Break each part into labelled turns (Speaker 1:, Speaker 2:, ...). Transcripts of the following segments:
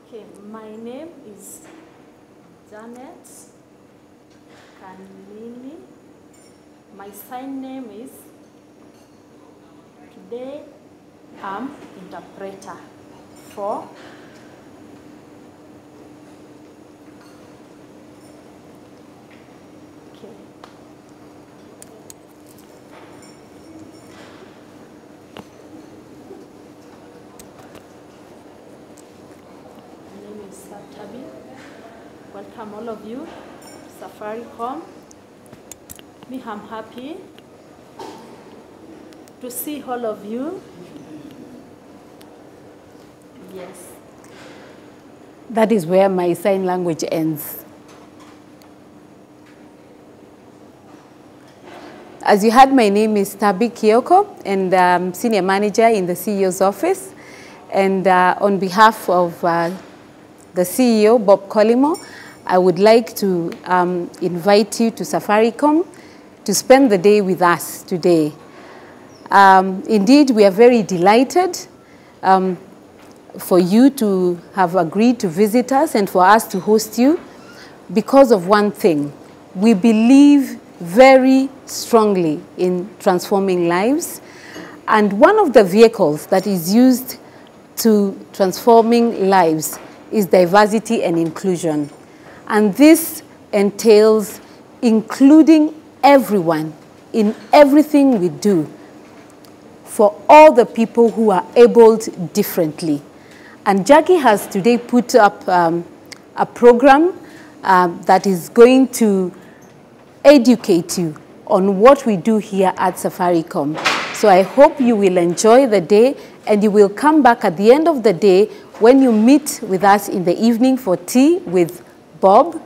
Speaker 1: Okay, my name is Janet Kanini. My sign name is, today I'm interpreter for welcome all of you, Safaricom. Me, I'm happy to see all of you. Yes.
Speaker 2: That is where my sign language ends. As you heard, my name is Tabi Kioko, and I'm Senior Manager in the CEO's office. And on behalf of the CEO, Bob Colimo, I would like to invite you to Safaricom to spend the day with us today. Indeed, we are very delighted for you to have agreed to visit us and for us to host you because of one thing. We believe very strongly in transforming lives, and one of the vehicles that is used to transforming lives is diversity and inclusion. And this entails including everyone in everything we do for all the people who are abled differently. And Jackie has today put up a program that is going to educate you on what we do here at Safaricom. So I hope you will enjoy the day and you will come back at the end of the day when you meet with us in the evening for tea with Bob,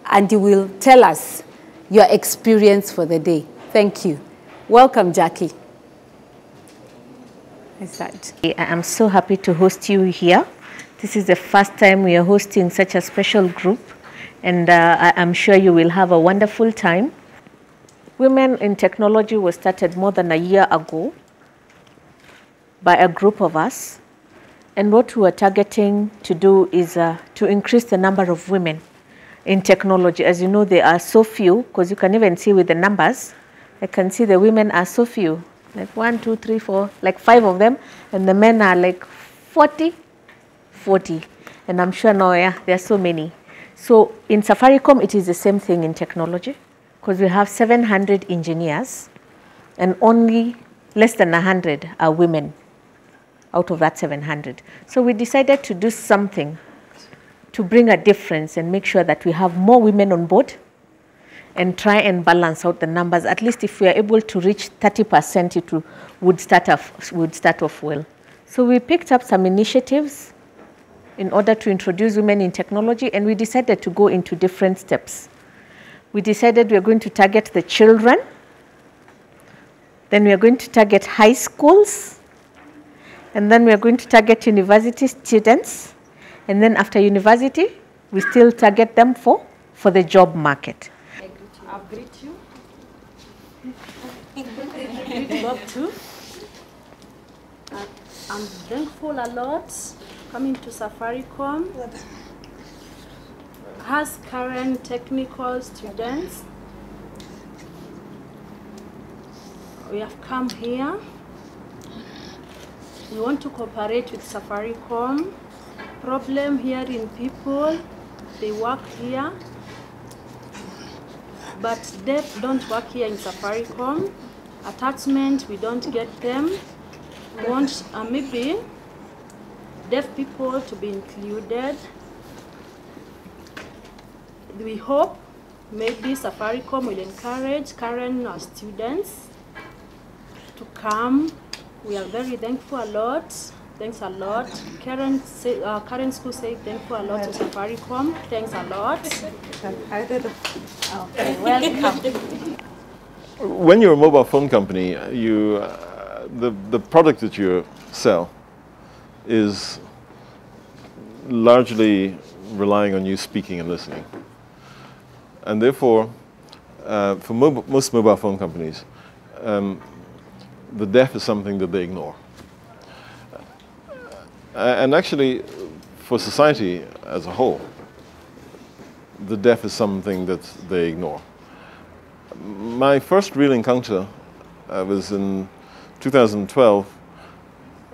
Speaker 2: and you will tell us your experience for the day. Thank you. Welcome, Jackie. I
Speaker 3: am so happy to host you here. This is the first time we are hosting such a special group, and I'm sure you will have a wonderful time. Women in Technology was started more than a year ago by a group of us. And what we are targeting to do is to increase the number of women in technology. As you know, there are so few, because you can even see with the numbers, I can see the women are so few, like 1, 2, 3, 4, like 5 of them, and the men are like 40. And I'm sure now, yeah, there are so many. So in Safaricom, it is the same thing in technology, because we have 700 engineers, and only less than 100 are women out of that 700. So we decided to do something to bring a difference and make sure that we have more women on board and try and balance out the numbers. At least if we are able to reach 30%, it would start off well. So we picked up some initiatives in order to introduce women in technology, and we decided to go into different steps. We decided we are going to target the children, then we are going to target high schools, and then we are going to target university students. And then after university, we still target them for the job market.
Speaker 1: I greet you. I greet Bob too. I'm thankful a lot coming to Safaricom. As current technical students, we have come here. We want to cooperate with Safaricom. Problem here in people, they work here, but deaf don't work here in Safaricom. Attachment, we don't get them. We want maybe deaf people to be included. We hope maybe Safaricom will encourage current students to come. We are very thankful a lot. Thanks a lot. Current school say thankful a lot to Safaricom. Thanks a lot. Okay, welcome.
Speaker 4: When you're a mobile phone company, the product that you sell is largely relying on you speaking and listening. And therefore, for most mobile phone companies, the deaf is something that they ignore. And actually, for society as a whole, the deaf is something that they ignore. My first real encounter was in 2012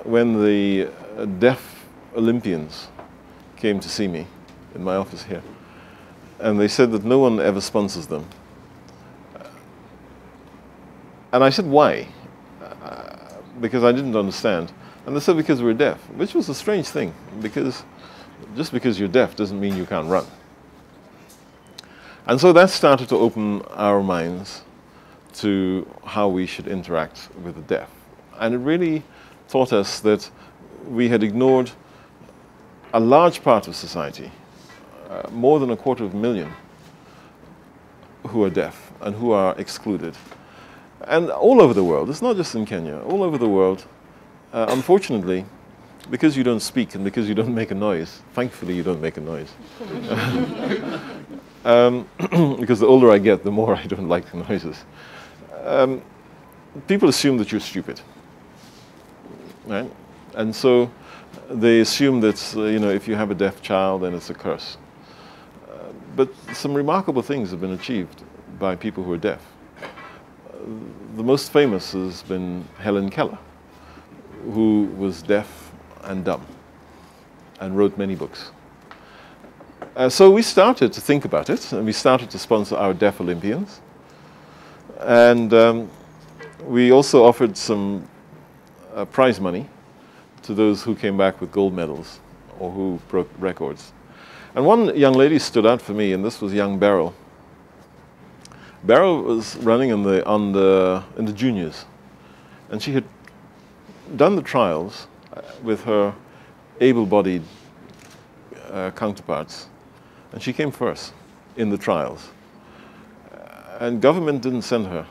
Speaker 4: when the deaf Olympians came to see me in my office here. And they said that no one ever sponsors them. And I said, why? Because I didn't understand. And they said, because we're deaf, which was a strange thing, because just because you're deaf doesn't mean you can't run. And so that started to open our minds to how we should interact with the deaf. And it really taught us that we had ignored a large part of society, more than 250,000, who are deaf and who are excluded. And all over the world, it's not just in Kenya, all over the world, unfortunately, because you don't speak and because you don't make a noise, thankfully you don't make a noise. Because the older I get, the more I don't like the noises. People assume that you're stupid, right? And so they assume that you know, if you have a deaf child, then it's a curse. But some remarkable things have been achieved by people who are deaf. The most famous has been Helen Keller, who was deaf and dumb and wrote many books. So we started to think about it, and we started to sponsor our deaf Olympians. And we also offered some prize money to those who came back with gold medals or who broke records. And one young lady stood out for me, and this was young Beryl. Beryl was running in the juniors, and she had done the trials with her able-bodied counterparts, and she came first in the trials. And government didn't send her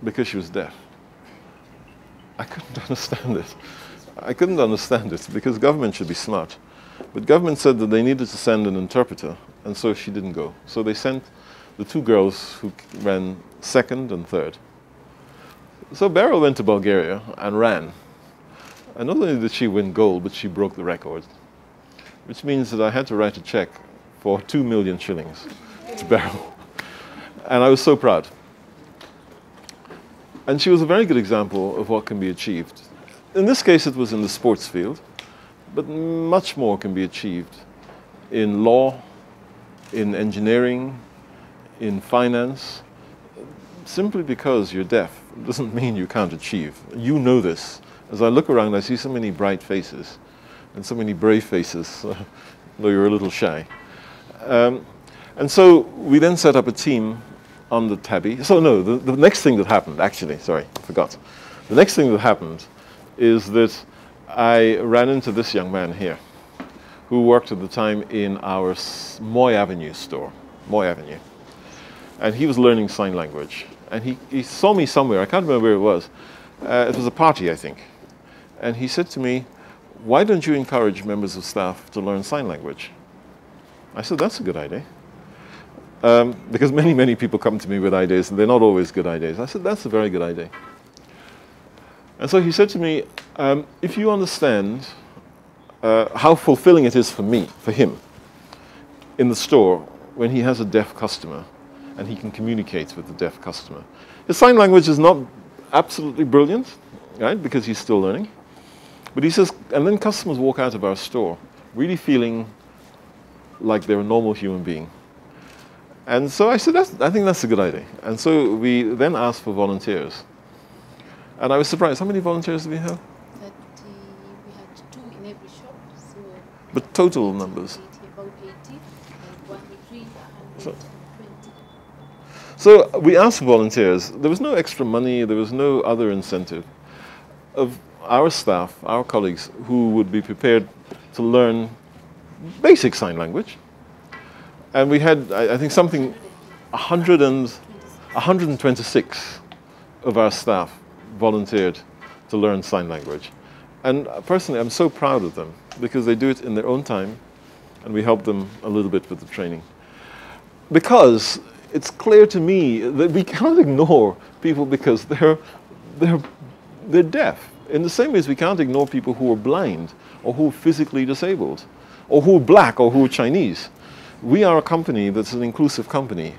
Speaker 4: because she was deaf. I couldn't understand it. I couldn't understand it because government should be smart. But government said that they needed to send an interpreter, and so she didn't go. So they sent the two girls who ran second and third. So Beryl went to Bulgaria and ran. And not only did she win gold, but she broke the record, which means that I had to write a check for 2 million shillings to Beryl. And I was so proud. And she was a very good example of what can be achieved. In this case, it was in the sports field, but much more can be achieved in law, in engineering, in finance. Simply because you're deaf doesn't mean you can't achieve. You know this. As I look around, I see so many bright faces and so many brave faces, though you're a little shy. And so we then set up a team on the tabby. So no, the next thing that happened, actually, sorry, I forgot. The next thing that happened is that I ran into this young man here who worked at the time in our Moy Avenue store, Moy Avenue. And he was learning sign language. And he saw me somewhere, I can't remember where it was. It was a party, I think. And he said to me, why don't you encourage members of staff to learn sign language? I said, that's a good idea. Because many people come to me with ideas, and they're not always good ideas. I said, that's a very good idea. And so he said to me, if you understand how fulfilling it is for me, for him, in the store, when he has a deaf customer, and he can communicate with the deaf customer. His sign language is not absolutely brilliant, right, because he's still learning. But he says, and then customers walk out of our store really feeling like they're a normal human being. And so I said, I think that's a good idea. And so we then asked for volunteers. And I was surprised. How many volunteers do we have?
Speaker 2: We had 2 in every shop. So
Speaker 4: but total numbers?
Speaker 2: About 80, and 1 retreat, 120.
Speaker 4: So we asked for volunteers. There was no extra money. There was no other incentive. Of our staff, our colleagues, who would be prepared to learn basic sign language. And we had, I think, something 126 of our staff volunteered to learn sign language. And personally, I'm so proud of them because they do it in their own time, and we help them a little bit with the training. Because it's clear to me that we cannot ignore people because they're deaf. In the same way as we can't ignore people who are blind or who are physically disabled or who are black or who are Chinese. We are a company that's an inclusive company.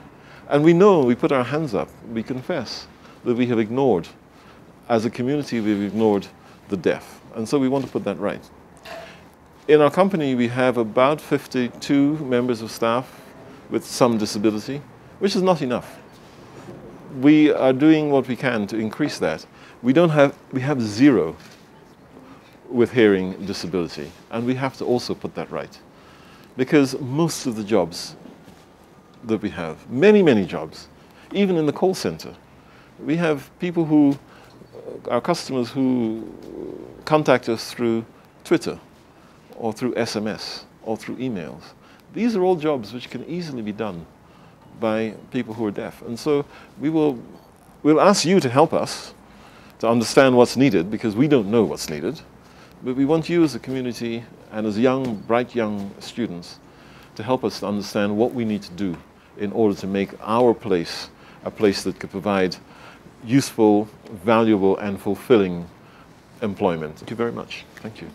Speaker 4: And we know, we put our hands up, we confess that we have ignored, as a community, we've ignored the deaf. And so we want to put that right. In our company, we have about 52 members of staff with some disability, which is not enough. We are doing what we can to increase that. We have 0 with hearing disability, and we have to also put that right. Because most of the jobs that we have, many jobs, even in the call center, we have people who, our customers who contact us through Twitter, or through SMS, or through emails. These are all jobs which can easily be done by people who are deaf. And so we'll ask you to help us to understand what's needed, because we don't know what's needed. But we want you as a community and as young, bright young students to help us to understand what we need to do in order to make our place a place that could provide useful, valuable, and fulfilling employment. Thank you very much. Thank you.